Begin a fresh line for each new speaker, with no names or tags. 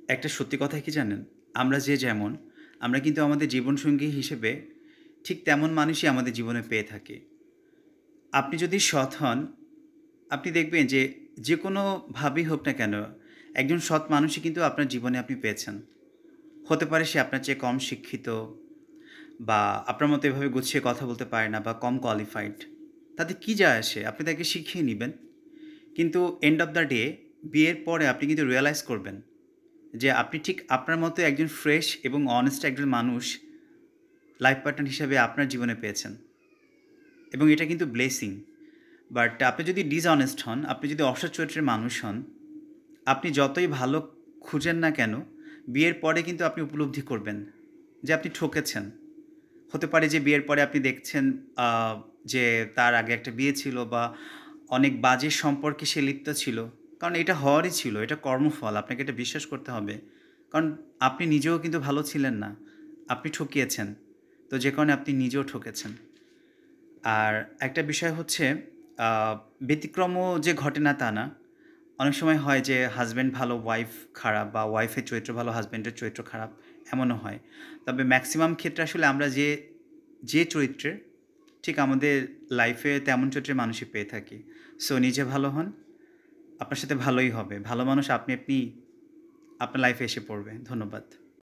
একটা সত্যি কথা কি জানেন? আমরা যে যেমন, আমরা কিন্তু আমাদের জীবনসঙ্গী হিসেবে ঠিক তেমন মানুষই আমাদের জীবনে পেয়ে থাকি। আপনি যদি সৎ হন, আপনি দেখবেন যে যেকোনোভাবেই হোক না কেন, একজন সৎ মানুষই কিন্তু আপনার জীবনে আপনি পেয়েছেন। হতে পারে সে আপনার চেয়ে কম শিক্ষিত বা আপনার মতো এভাবে গুছিয়ে কথা বলতে পারে না বা কম কোয়ালিফাইড। তাতে কি যায় আসে? আপনি তাকে শিখিয়ে নিবেন। কিন্তু এন্ড অফ দ্য ডে বিয়ের পরে আপনি কিন্তু রিয়ালাইজ করবেন যে আপনি ঠিক আপনার মতো একজন ফ্রেশ এবং অনেস্ট একজন মানুষ লাইফ পার্টনার হিসেবে আপনার জীবনে পেয়েছেন এবং এটা কিন্তু ব্লেসিং। বাট আপনি যদি ডিসঅনেস্ট হন, আপনি যদি অসৎ চরিত্রের মানুষ হন, আপনি যতই ভালো খুঁজেন না কেন, বিয়ের পরে কিন্তু আপনি উপলব্ধি করবেন যে আপনি ঠকেছেন। হতে পারে যে বিয়ের পরে আপনি দেখছেন আ যে তার আগে একটা বিয়ে ছিল বা অনেক বাজে সম্পর্কে সে লিপ্ত ছিল। কারণ এটা হওয়ারই ছিল। এটা কর্মফল। আপনাকে এটা বিশ্বাস করতে হবে। কারণ আপনি নিজেও কিন্তু ভালো ছিলেন না। আপনি ঠকিয়েছেন। তো যে কারণে আপনি নিজেও ঠকেছেন। আর একটা বিষয় হচ্ছে আ ব্যতিক্রমও যে ঘটে না তা না। অনেক সময় হয় যে হাসব্যান্ড ভালো, ওয়াইফ খারাপ বা ওয়াইফের চরিত্র ভালো, হাসব্যান্ডের চরিত্র খারাপ, এমনও হয়। তবে মেক্সিমাম ক্ষেত্রে আসলে আমরা যে চরিত্রের, ঠিক আমাদের লাইফে তেমন চরিত্রের মানুষই পেয়ে থাকি। সো নিজে ভালো হন, আপনার সাথে ভালোই হবে। ভালো মানুষ আপনি আপনার লাইফে এসে পড়বে। ধন্যবাদ।